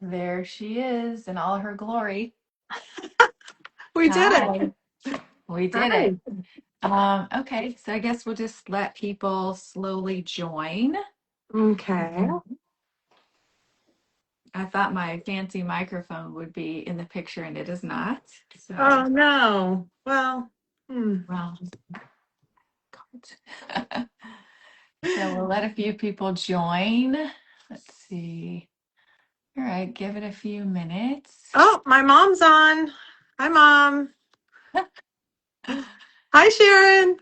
There she is in all her glory. We did Hi, it. we did it. Hi. Okay, so I guess we'll just let people slowly join. Okay. I thought my fancy microphone would be in the picture and it is not. So, Oh no. Well, hmm. well, so we'll let a few people join. Let's see. All right, give it a few minutes. Oh, my mom's on. Hi, Mom. Hi, Sharon.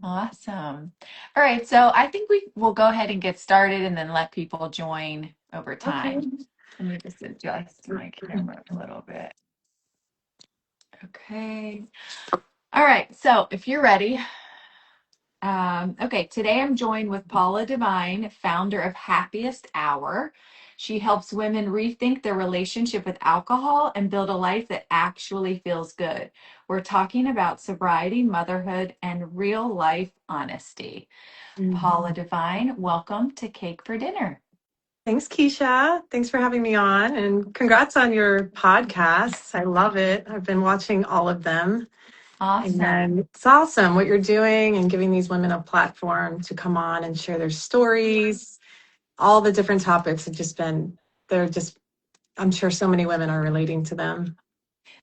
Awesome. All right, so I think we will go ahead and get started and then let people join over Okay. time. Let me just adjust my camera a little bit. Okay. All right, so if you're ready, okay, today I'm joined with Paula Devine, founder of Happiest Hour. She helps women rethink their relationship with alcohol and build a life that actually feels good. We're talking about sobriety, motherhood, and real life honesty. Mhm. Paula Devine, welcome to Cake for Dinner. Thanks, Keisha. Thanks for having me on, and congrats on your podcasts. I love it. I've been watching all of them, Awesome. and it's awesome what you're doing and giving these women a platform to come on and share their stories. All the different topics have just been, they're just, I'm sure so many women are relating to them.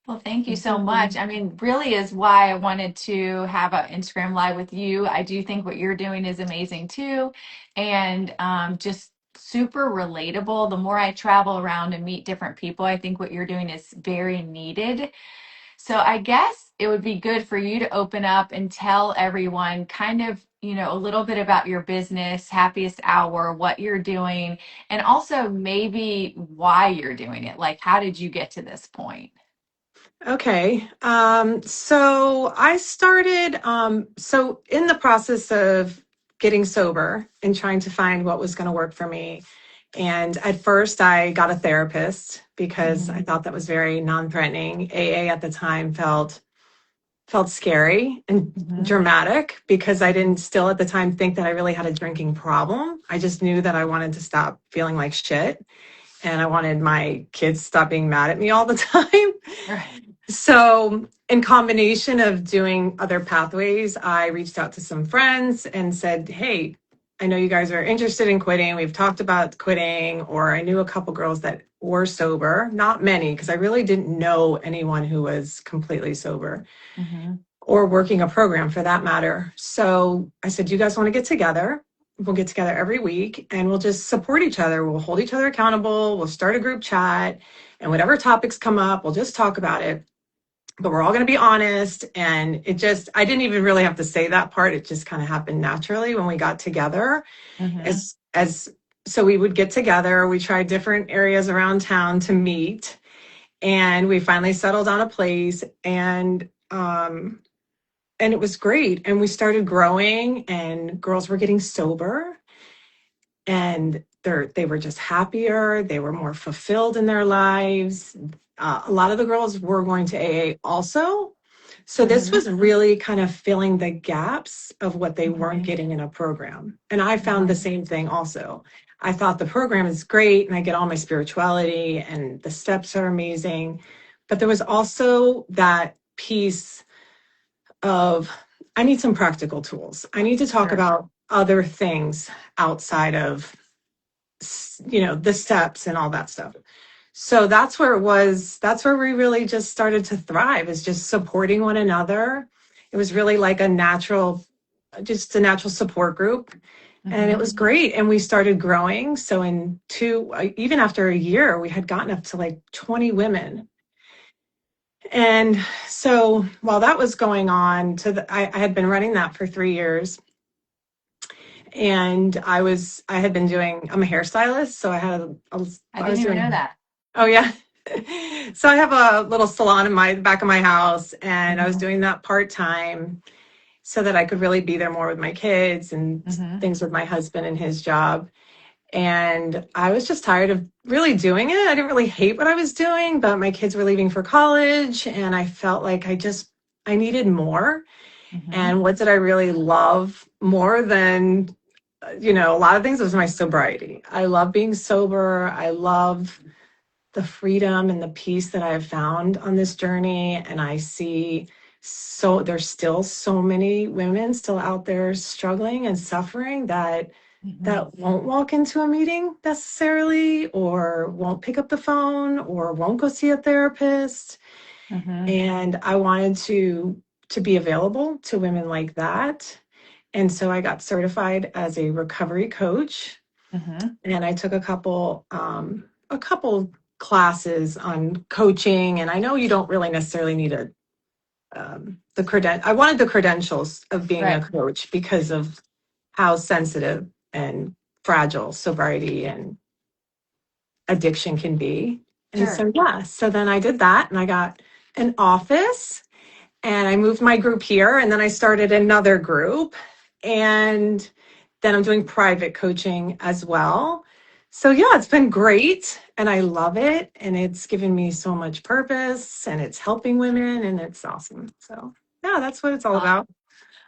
Well, thank you so much. I mean, really is why I wanted to have an Instagram live with you. I do think what you're doing is amazing too, and just super relatable. The more I travel around and meet different people, I think what you're doing is very needed. So I guess it would be good for you to open up and tell everyone kind of, a little bit about your business, Happiest Hour, what you're doing, and also maybe why you're doing it. Like, how did you get to this point? Okay. So I started, so in the process of getting sober and trying to find what was going to work for me. And at first I got a therapist because I Mhm. thought that was very non-threatening. AA at the time felt scary and Mhm. dramatic because I didn't still at the time think that I really had a drinking problem. I just knew that I wanted to stop feeling like shit and I wanted my kids to stop being mad at me all the time. Right. So, in combination of doing other pathways, I reached out to some friends and said, "Hey, I know you guys are interested in quitting. We've talked about quitting." Or I knew a couple girls that were sober, not many, because I really didn't know anyone who was completely sober Mhm. or working a program for that matter. So I said, "You guys want to get together? We'll get together every week and we'll just support each other. We'll hold each other accountable. We'll start a group chat and whatever topics come up, we'll just talk about it, but we're all going to be honest." And it just, I didn't even really have to say that part. It just kind of happened naturally when we got together. Mhm. So we would get together, we tried different areas around town to meet, and we finally settled on a place, and it was great. And we started growing and girls were getting sober and they were just happier, they were more fulfilled in their lives. A lot of the girls were going to AA also. So this Mhm. was really kind of filling the gaps of what they weren't Mhm. getting in a program. And I found the Mhm. same thing also. I thought the program is great and I get all my spirituality and the steps are amazing. But there was also that piece of I need some practical tools. I need to talk Sure. about other things outside of the steps and all that stuff. So that's where it was. That's where we really just started to thrive, is just supporting one another. It was really like just a natural support group. And it Mhm. was great. And we started growing. So even after a year, we had gotten up to like 20 women. And so while that was going on, I had been running that for 3 years. And I had been I'm a hairstylist. So I I didn't was even know doing, that. oh yeah. So I have a little salon in my back of my house, and I was Mhm. doing that part time so that I could really be there more with my kids and Mhm. things with my husband and his job. And I was just tired of really doing it. I didn't really hate what I was doing, but my kids were leaving for college and I felt like I needed more. Mhm. And what did I really love more than a lot of things was my sobriety. I love being sober. I love the freedom and the peace that I have found on this journey. And I see there's still so many women still out there struggling and suffering Hmm. that won't walk into a meeting necessarily, or won't pick up the phone, or won't go see a therapist. Hmm. And I wanted to be available to women like that. And so I got certified as a recovery coach, Hmm. and I took a couple classes on coaching. And I know you don't really necessarily need I wanted the credentials of being a Right. coach because of how sensitive and fragile sobriety and addiction can be. And Sure. so, yeah, so then I did that, and I got an office, and I moved my group here, and then I started another group, and then I'm doing private coaching as well. So yeah, it's been great, and I love it, and it's given me so much purpose, and it's helping women, and it's awesome. So yeah, that's what it's all about.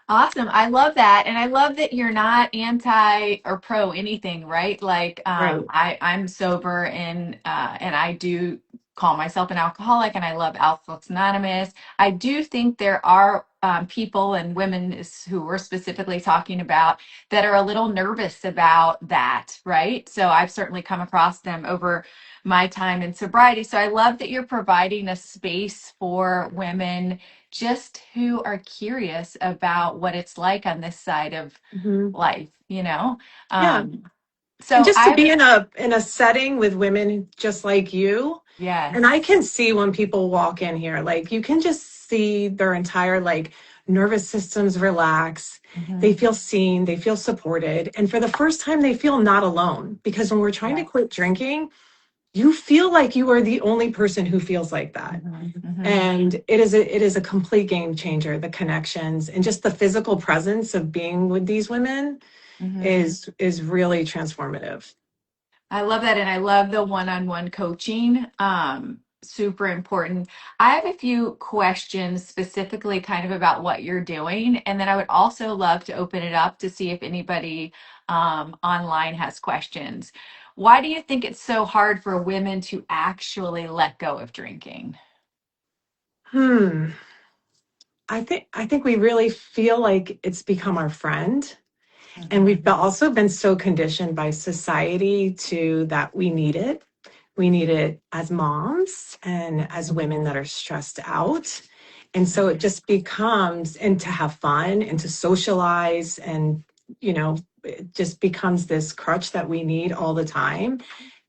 Awesome. I love that. And I love that you're not anti or pro anything, right? Like Right. I'm sober and I do call myself an alcoholic and I love Alcoholics Anonymous. I do think there are people and women who we're specifically talking about that are a little nervous about that, right? So I've certainly come across them over my time in sobriety. So I love that you're providing a space for women just who are curious about what it's like on this side of Mhm. life, you know? Yeah. Um, And so just to I be would, in a setting with women just like you, and I yes. can see when people walk in here, like you can just see their entire like nervous systems relax. They Hmm. feel seen, they feel supported, and for the first time they feel not alone, because when we're trying to Yes. quit drinking, you feel like you are the only person who feels like that. Hmm. Hmm. And it is a complete game changer. The connections and just the physical presence of being with these women Hmm. is really transformative. I love that. And I love the one-on-one coaching. Super important. I have a few questions specifically kind of about what you're doing. And then I would also love to open it up to see if anybody online has questions. Why do you think it's so hard for women to actually let go of drinking? Hmm. I think we really feel like it's become our friend. And Hmm. we've also been so conditioned by society to that we need it. We need it as moms and as women that are stressed out. And so it just becomes, and to have fun and to socialize, and, it just becomes this crutch that we need all the time.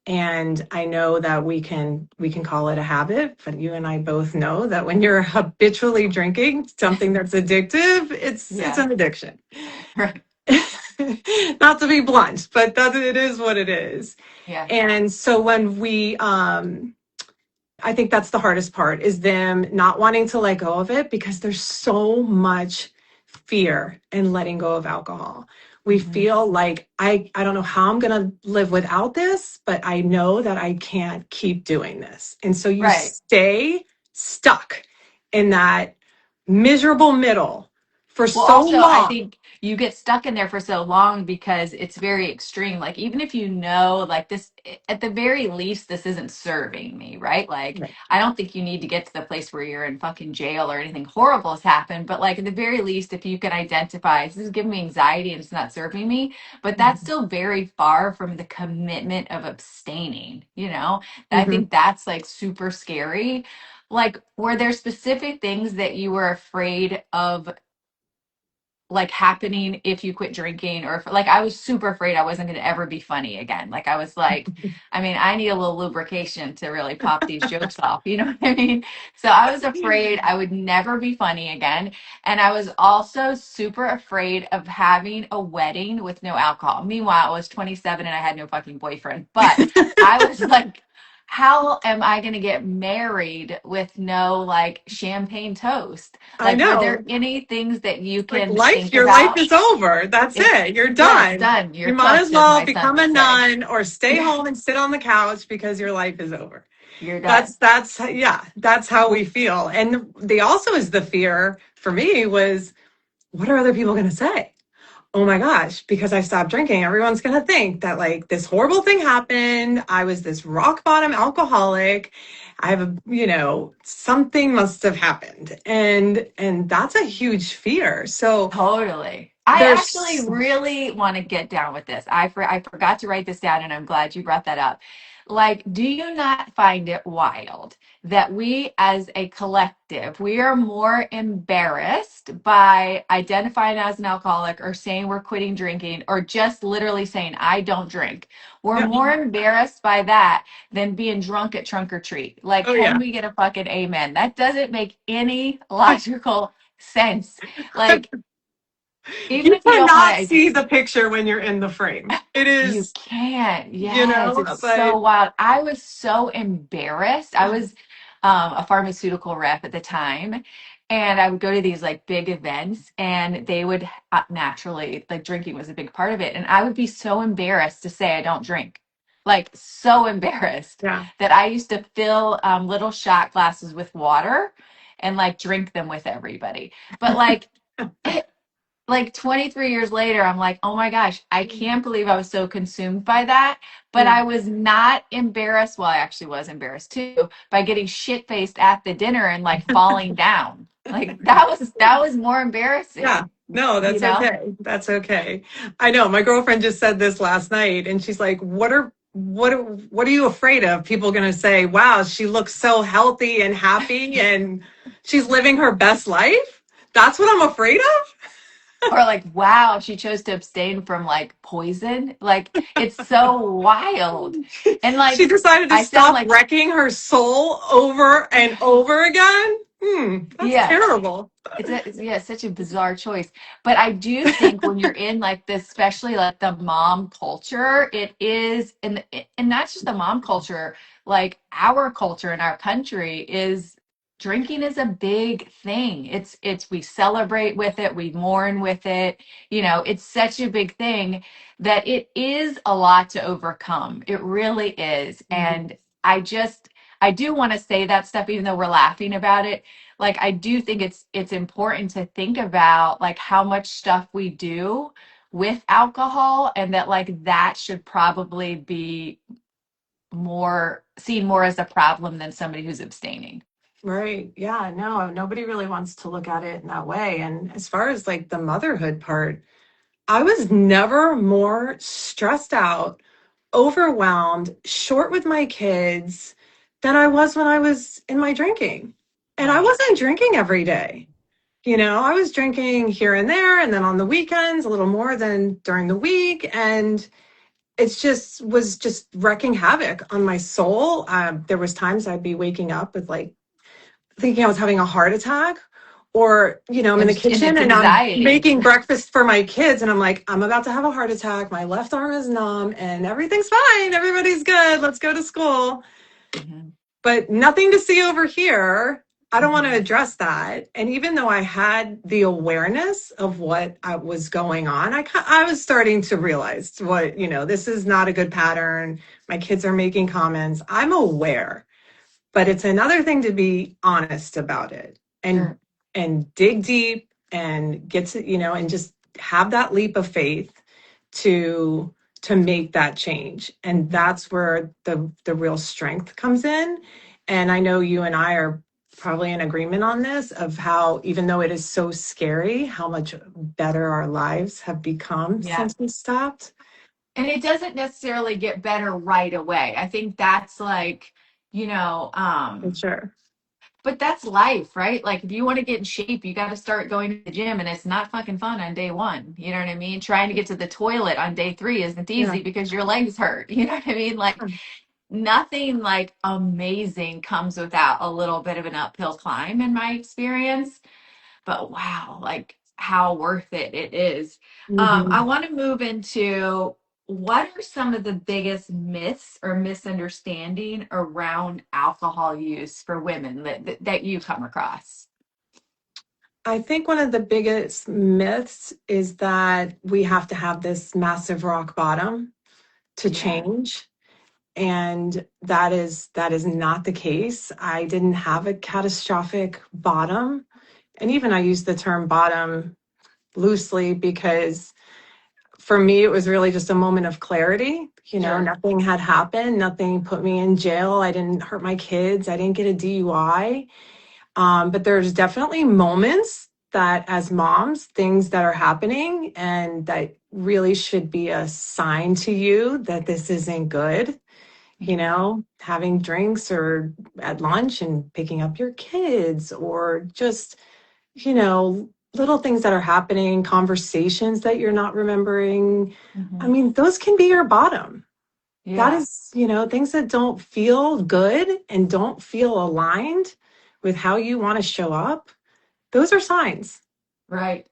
And I know that we can call it a habit, but you and I both know that when you're habitually drinking something that's addictive, it's Yeah. an addiction. Right. Not to be blunt, but it is what it is. Yeah. And so when I think that's the hardest part, is them not wanting to let go of it, because there's so much fear in letting go of alcohol. We Hmm. feel like I don't know how I'm going to live without this, but I know that I can't keep doing this. And so you Right. stay stuck in that miserable middle for Well, so also, I long. think you get stuck in there for so long because it's very extreme. Like, even if you know, like, this, at the very least, this isn't serving me, right? Like, Right. I don't think you need to get to the place where you're in fucking jail or anything horrible has happened. But, like, at the very least, if you can identify, this is giving me anxiety and it's not serving me, but that's still very far from the commitment of abstaining, you know? I Mhm. think that's like super scary. Like, were there specific things that you were afraid of, like, happening if you quit drinking? Or if, like, I was super afraid I wasn't going to ever be funny again. Like, I was like, I mean, I need a little lubrication to really pop these jokes off, you know what I mean? So I was afraid I would never be funny again. And I was also super afraid of having a wedding with no alcohol. Meanwhile, I was 27 and I had no fucking boyfriend, but I was like, how am I going to get married with no, like, champagne toast? I Like, were there know. any things that you Like can life, think your life about? is over. That's It's, it. You're yeah, it's done. done. You You're might as cooked, as well my son become a would say. nun or stay Yeah, home and sit on the couch, because your life is over. you're done. That's how we feel. And the also is the fear for me was, what are other people going to say? oh my gosh, because I stopped drinking, everyone's going to think that like this horrible thing happened. I was this rock bottom alcoholic. I have a, something must have happened. And that's a huge fear. So Totally. I actually there's, really want to get down with this. I forgot to write this down, and I'm glad you brought that up. Like, do you not find it wild that we as a collective, we are more embarrassed by identifying as an alcoholic or saying we're quitting drinking or just literally saying I don't drink. We're yeah. more embarrassed by that than being drunk at trunk or treat. Like, Oh can yeah. we get a fucking amen? That doesn't make any logical sense. Like, even You if you don't want cannot to, see the picture when you're in the frame. It you is, can't. Yes, it's so but wild. I was so embarrassed. I was a pharmaceutical rep at the time, and I would go to these like big events, and they would naturally, like drinking was a big part of it. And I would be so embarrassed to say I don't drink. Like, so embarrassed yeah. that I used to fill little shot glasses with water and like drink them with everybody. But like 23 years later, I'm like, oh my gosh, I can't believe I was so consumed by that. But Yeah. I was not embarrassed. Well, I actually was embarrassed too by getting shit faced at the dinner and like falling down. Like that was more Yeah. embarrassing, No, you that's know? okay. That's okay. I know. My girlfriend just said this last night and she's like, what are you afraid of? People going to say, "Wow, she looks so healthy and happy and she's living her best life." That's what I'm afraid Or like, wow, she chose to abstain from like poison. Like it's so wild. of. And She like decided to I sound stop like wrecking her soul over and over again. That's yeah. terrible. Yeah, it's such a bizarre choice. But I do think when you're in like this, especially like the mom culture, it is, and not just the mom culture, like our culture in our country is drinking is a big thing. It's we celebrate with it, we mourn with it. It's such a big thing that it is a lot to overcome. It really is. Mhm. And I do want to say that stuff, even though we're laughing about it, like I do think it's important to think about like how much stuff we do with alcohol, and that like that should probably be more seen more as a problem than somebody who's abstaining. Right. Yeah. No, nobody really wants to look at it in that way. And as far as like the motherhood part, I was never more stressed out, overwhelmed, short with my kids than I was when I was in my drinking. And I Right. wasn't drinking every day. I was drinking here and there, and then on the weekends, a little more than during the week. And it's just was just wrecking havoc on my soul. There was times I'd be waking up with like thinking I was having a heart attack. Or, I'm in the And kitchen it's and I'm anxiety. making breakfast for my kids and I'm like, I'm about to have a heart attack. My left arm is numb and everything's fine. Everybody's good. Let's go to school. Hmm. But nothing to see over here. I don't want to Hmm. address that. And even though I had the awareness of what was going on, I was starting to realize this is not a good pattern. My kids are making comments. I'm aware, but it's another thing to be honest about it and Sure. dig deep and get to and just have that leap of faith to make that change. And that's where the real strength comes in. And I know you and I are probably in agreement on this, of how even though it is so scary, how much better our lives have become Yeah. since we stopped. And it doesn't necessarily get better right away. I think that's like, you know, For sure. but that's life, right? Like if you want to get in shape, you got to start going to the gym, and it's not fucking fun on day one. You know what I mean? Trying to get to the toilet on day three isn't Yeah. easy because your legs hurt. You know what I mean? Like nothing like amazing comes without a little bit of an uphill climb in my experience. But wow, like how worth it is. I Mhm. want to move into what are some of the biggest myths or misunderstanding around alcohol use for women that you come across? I think one of the biggest myths is that we have to have this massive rock bottom to Yeah. change. And that is not the case. I didn't have a catastrophic bottom. And even I use the term bottom loosely because for me, it was really just a moment of clarity. You know, Sure. nothing had happened, nothing put me in jail. I didn't hurt my kids, I didn't get a DUI. But there's definitely moments that, as moms, things that are happening and that really should be a sign to you that this isn't good. You Mhm. know, having drinks or at lunch and picking up your kids, or just, you know, little things that are happening, conversations that you're not remembering. I Mhm. mean, those can be your bottom. That Yeah. is, you know, things that don't feel good and don't feel aligned with how you want to show up. Those are signs. Right.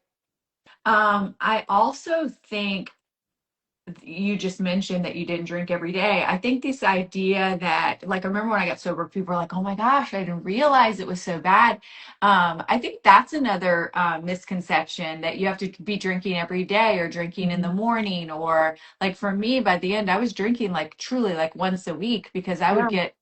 I also think you just mentioned that you didn't drink every day. I think this idea that, like, I remember when I got sober, people were like, "Oh my gosh, I didn't realize it was so bad." I think that's another misconception that you have to be drinking every day or drinking in the Mhm. morning. Or, like, for me, by the end, I was drinking like truly like once a week because I would Yeah. get,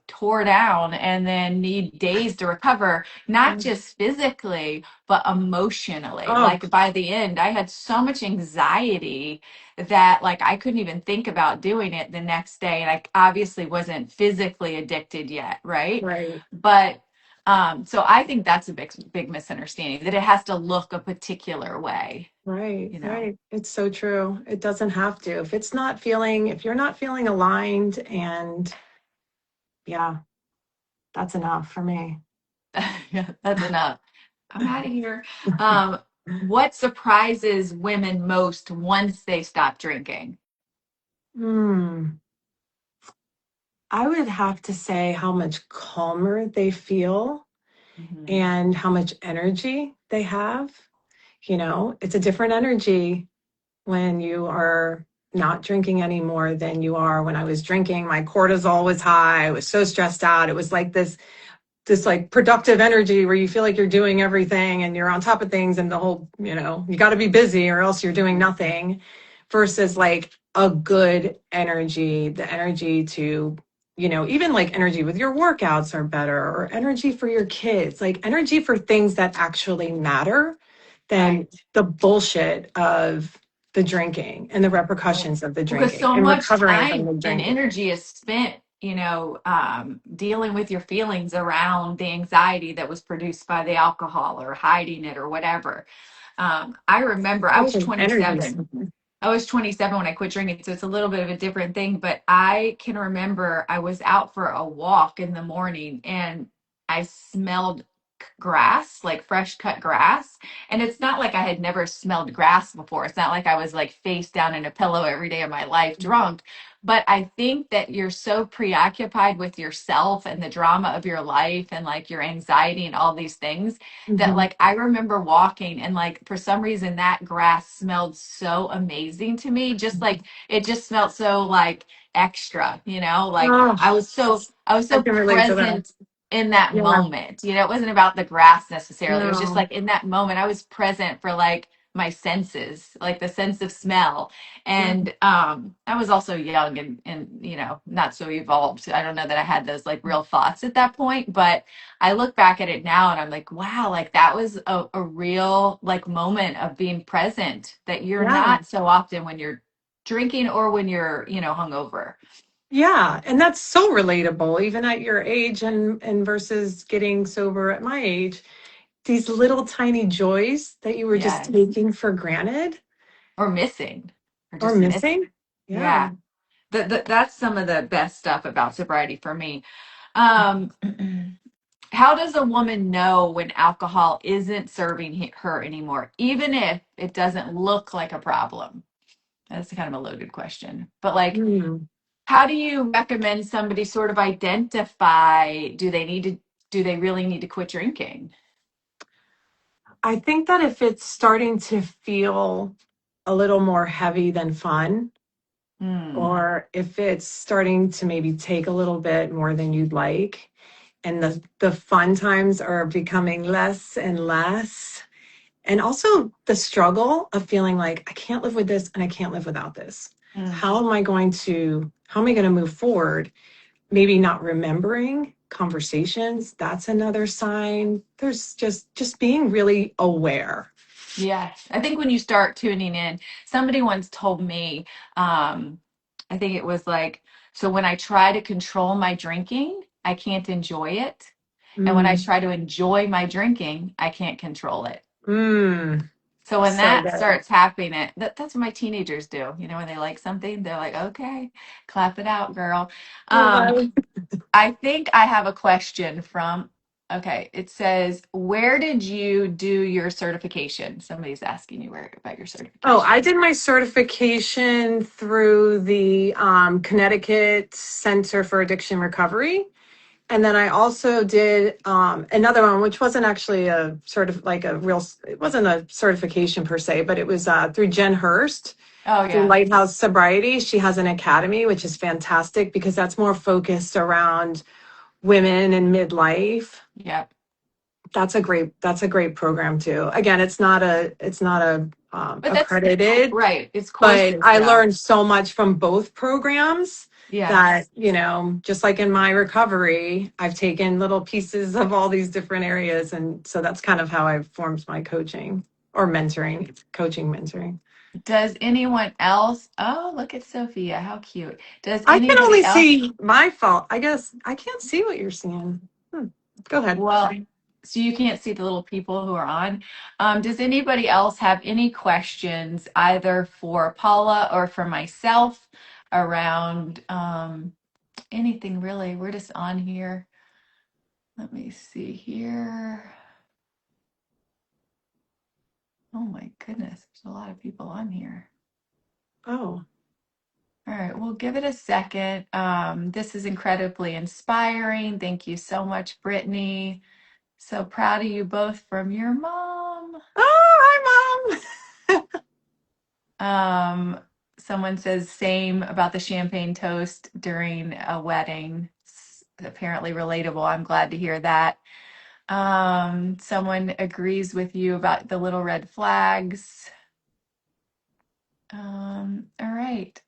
tore down and then need days to recover, not Yeah. just physically, but emotionally. Oh, Like, by the end, I had so much anxiety that, like, I couldn't even think about doing it the next day. And I obviously wasn't physically addicted yet, right? right, But so I think that's a big misunderstanding, that it has to look a particular way, right, you know. right. It's so true. It doesn't have to. If you're not feeling aligned, and yeah, that's enough for me. Yeah, that's enough. I'm out of here. What surprises women most once they stop drinking? Hmm. I would have to say how much calmer they feel Mhm. and how much energy they have. You know, it's a different energy when you are not drinking anymore than you are when I was drinking. My cortisol was high. I was so stressed out. It was like this like productive energy where you feel like you're doing everything and you're on top of things, and the whole, you know, you got to be busy or else you're doing Mhm. nothing, versus like a good energy, the energy to, you know, even like energy with your workouts are better, or energy for your kids, like energy for things that actually matter than Right. the bullshit of the drinking and the Right. repercussions of the Because drinking so and much recovering from time the and drinking. energy is spent, dealing with your feelings around the anxiety that was produced by the alcohol or hiding it or whatever. I remember I It's was an energy. 27. I was 27 when I quit drinking, so it's a little bit of a different thing. But I can remember I was out for a walk in the morning and I smelled grass, like fresh cut grass. And it's not like I had never smelled grass before. It's not like I was like face down in a pillow every day of my life drunk. But I think that you're so preoccupied with yourself and the drama of your life and like your anxiety and all these things that, Mhm. like, I remember walking and like for some reason that grass smelled so amazing to me. Just like it just smelled so like extra, like Oh, I was so I can relate to that. present in that Yeah. moment. It wasn't about the grass necessarily. It was just No. like in that moment I was present for like my senses, like the sense of smell. Yeah. And I was also young and not so evolved. I don't know that I had those like real thoughts at that point, but I look back at it now and I'm like, wow, like that was a real like moment of being present that you're Yeah. not so often when you're drinking or when you're, hungover. Yeah. And that's so relatable, even at your age, and versus getting sober at my age. These little tiny joys that you were just Yes. taking for granted Or missing or or just missing. missing. Yeah. Yeah. That's some of the best stuff about sobriety for me. Um, how does a woman know when alcohol isn't serving her anymore, even if it doesn't look like a problem? That's kind of a loaded question. But like, Hmm. how do you recommend somebody sort of identify, do they really need to quit drinking? I think that if it's starting to feel a little more heavy than fun, Hmm. or if it's starting to maybe take a little bit more than you'd like, and the fun times are becoming less and less, and also the struggle of feeling like I can't live with this and I can't live without this. Hmm. How am I going to move forward? Maybe not remembering conversations, that's another sign. There's just being really aware. Yeah, I think when you start tuning in, somebody once told me, I think it was like, so when I try to control my drinking, I can't enjoy it. And when I Mm, try to enjoy my drinking, I can't control it. mm, So when so that good. starts happening, that's what my teenagers do. You know, when they like something, they're like, okay, clap it out, girl. Um, Oh, I think I have a question from, okay, it says, where did you do your certification? Somebody's asking you where about your I certification. did my certification through the Connecticut Center for Addiction Recovery. And then I also did another one, which wasn't actually a sort of like a real, it wasn't a certification per se, but it was through Jen Hurst, Oh through yeah. Lighthouse Sobriety. She has an academy, which is fantastic because that's more focused around women in midlife. Yep. That's a great program too. Again, it's not a But that's accredited, right. It's but courses I though. learned so much from both programs that, Yes. just like in my recovery, I've taken little pieces of all these different areas. And so that's kind of how I've formed my coaching or mentoring, coaching, mentoring. Does anyone else? Oh, look at Sophia. How cute. Does I can only anybody else? see my fault. I guess I can't see what you're seeing. Go ahead. Well, so you can't see the little people who are on. Does anybody else have any questions either for Paula or for myself around anything really? We're just on here. Let me see here. Oh my goodness, there's a lot of people on here. Oh, All right, we'll give it a second. This is incredibly inspiring. Thank you so much, Brittany. So proud of you both from your mom. hi, Mom. Um, Someone says same about the champagne toast during a wedding. Apparently relatable. I'm glad to hear that. Someone agrees with you about the little red flags. All right.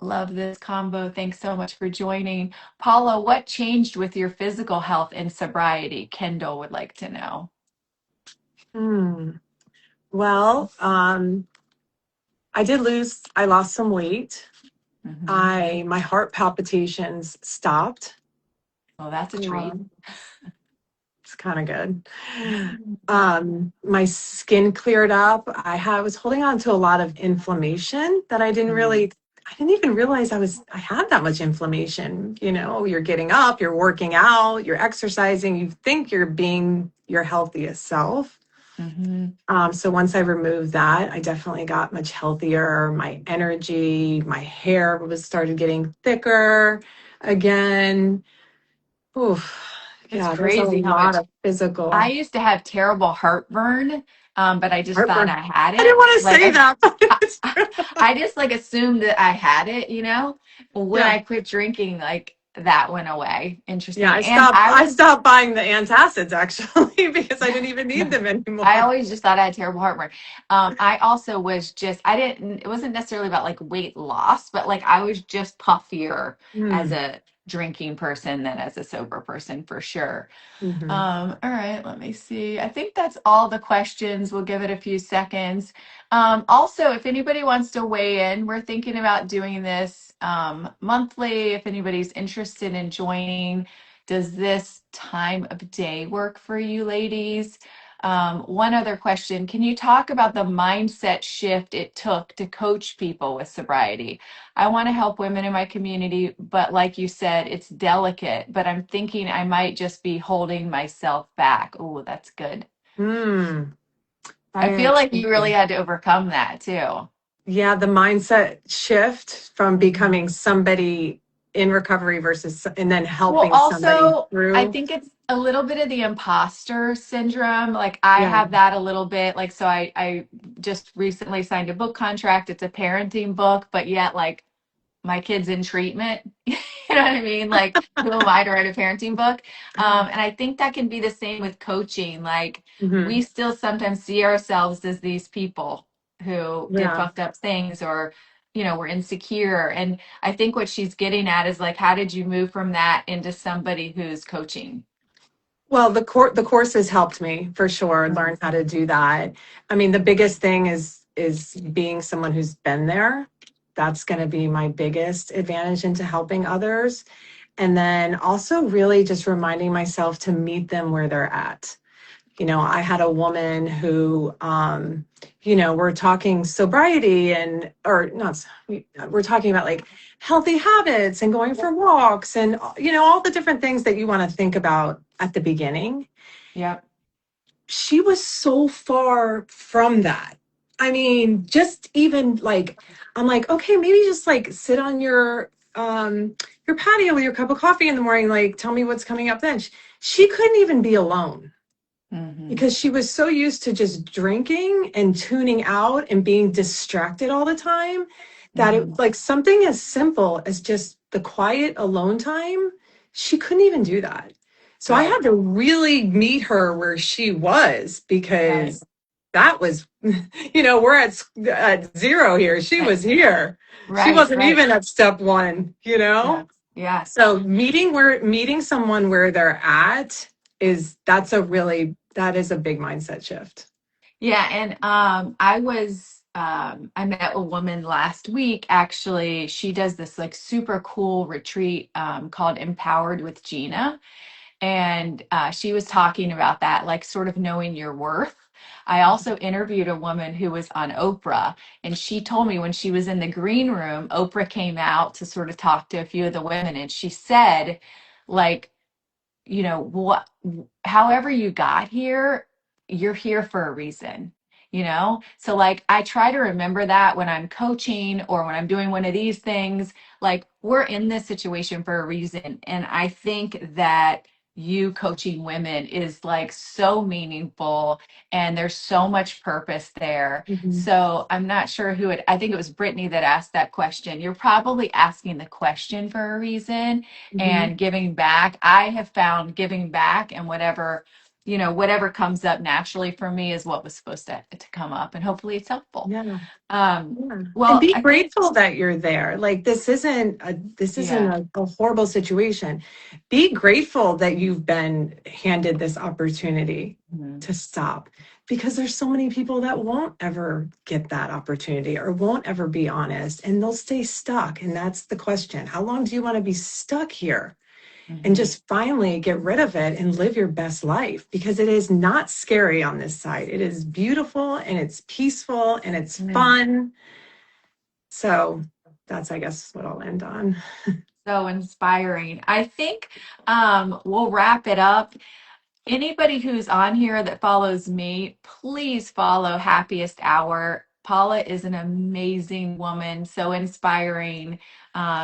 Love this combo. Thanks so much for joining. Paula, what changed with your physical health and sobriety? Kendall would like to know. Hmm. Well, I lost some weight. Hmm. My heart palpitations stopped. Well, that's a treat. Um, it's kind of good. My skin cleared up. Was holding on to a lot of inflammation that I didn't even realize I had that much inflammation. You're getting up, you're working out, you're exercising, you think you're being your healthiest self. Mm-hmm. So once I removed that, I definitely got much healthier. My energy, my hair was started getting thicker again. Oof. It's Yeah, there's a crazy how lot much of I physical used to have terrible heartburn, but I just thought heartburn. I had I didn't it. want to Like say that, but I, it's true. I just like assumed that I had it, you know? When Yeah. I quit drinking, like that went away. Yeah, Interesting. I And stopped I stopped buying the antacids actually because I didn't even need them I anymore. always just thought I had terrible heartburn. I also was just, I didn't, it wasn't necessarily about like weight loss, but like I was just puffier as Mm. a drinking person than as a sober person for sure. Hmm. All right, let me see. I think that's all the questions. We'll give it a few seconds. Also, if anybody wants to weigh in, we're thinking about doing this monthly. If anybody's interested in joining, does this time of day work for you, ladies? One other question. Can you talk about the mindset shift it took to coach people with sobriety? I want to help women in my community, but like you said, it's delicate. But I'm thinking I might just be holding myself back. Oh, that's good. Mm. I feel like you really Interesting. had to overcome that too. Yeah, the mindset shift from becoming Mhm. somebody in recovery versus and then Well, helping somebody also, I through. think it's a little bit of the imposter syndrome. Like I Yeah. have that a little bit. Like, so I just recently signed a book contract. It's a parenting book, but yet like my kid's in treatment. You know what I mean? Like, who am I to write a parenting book? And I think that can be the same with coaching. Like, we Hmm. still sometimes see ourselves as these people who did Yeah. fucked up things or, we're insecure. And I think what she's getting at is like, how did you move from that into somebody who's coaching? Well, the courses helped me for sure Mhm. learn how to do that. I mean, the biggest thing is being someone who's been there. That's going to be my biggest advantage into helping others. And then also really just reminding myself to meet them where they're at. I had a woman who, we're talking sobriety and, or not, we're talking about like healthy habits and going for walks and, all the different things that you want to think about at the beginning. Yep. She was so far from that. I mean, just even like, I'm like, okay, maybe just like sit on your patio with your cup of coffee in the morning, like tell me what's coming up then. She couldn't even be alone Hmm. because she was so used to just drinking and tuning out and being distracted all the time that Hmm. it like something as simple as just the quiet alone time, she couldn't even do that. So I Right. had to really meet her where she was Right. because that was, we're at zero here. She Right. was here. She Right. wasn't Right. even at step one. Yes. Yes. So meeting someone where they're at that is a big mindset shift. Yeah, and I met a woman last week actually. She does this like super cool retreat called Empowered with Gina. And she was talking about that, like sort of knowing your worth. I also interviewed a woman who was on Oprah, and she told me when she was in the green room, Oprah came out to sort of talk to a few of the women, and she said, like, what, however you got here, you're here for a reason. So like I try to remember that when I'm coaching or when I'm doing one of these things, like we're in this situation for a reason. And I think that you coaching women is like so meaningful, and there's so much purpose there. Mhm. So I'm not sure I think it was Brittany that asked that question. You're probably asking the question for a reason. Mhm. And giving back, I have found giving back and whatever comes up naturally for me is what was supposed to come up, and hopefully it's helpful. Yeah. um Yeah. And well, be I think, grateful that you're there. Like this isn't yeah. a horrible situation. Be grateful that you've been handed this opportunity Mhm. to stop because there's so many people that won't ever get that opportunity or won't ever be honest and they'll stay stuck. And that's the question. How long do you want to be stuck here? And Mhm. just finally get rid of it and live your best life because it is not scary on this side. It is beautiful and it's peaceful and it's Mm. fun. So that's, I guess, what I'll end on. So inspiring. I think we'll wrap it up. Anybody who's on here that follows me, please follow Happiest Hour. Paula is an amazing woman, so inspiring.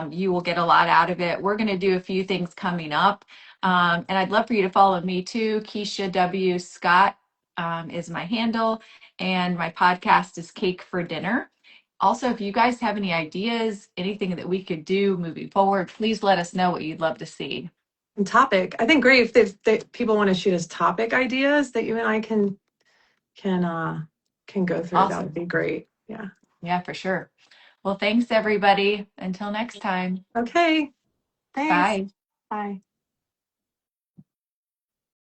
You will get a lot out of it. We're going to do a few things coming up. And I'd love for you to follow me too. Keisha W. Scott is my handle, and my podcast is Cake for Dinner. Also, if you guys have any ideas, anything that we could do moving forward, please let us know what you'd love to see. And topic, I think great if people want to shoot us topic ideas that you and I can can go through. That would Awesome. be great. Yeah. Yeah, for sure. Well, thanks everybody. Until next time. Okay. Thanks. Bye. Bye.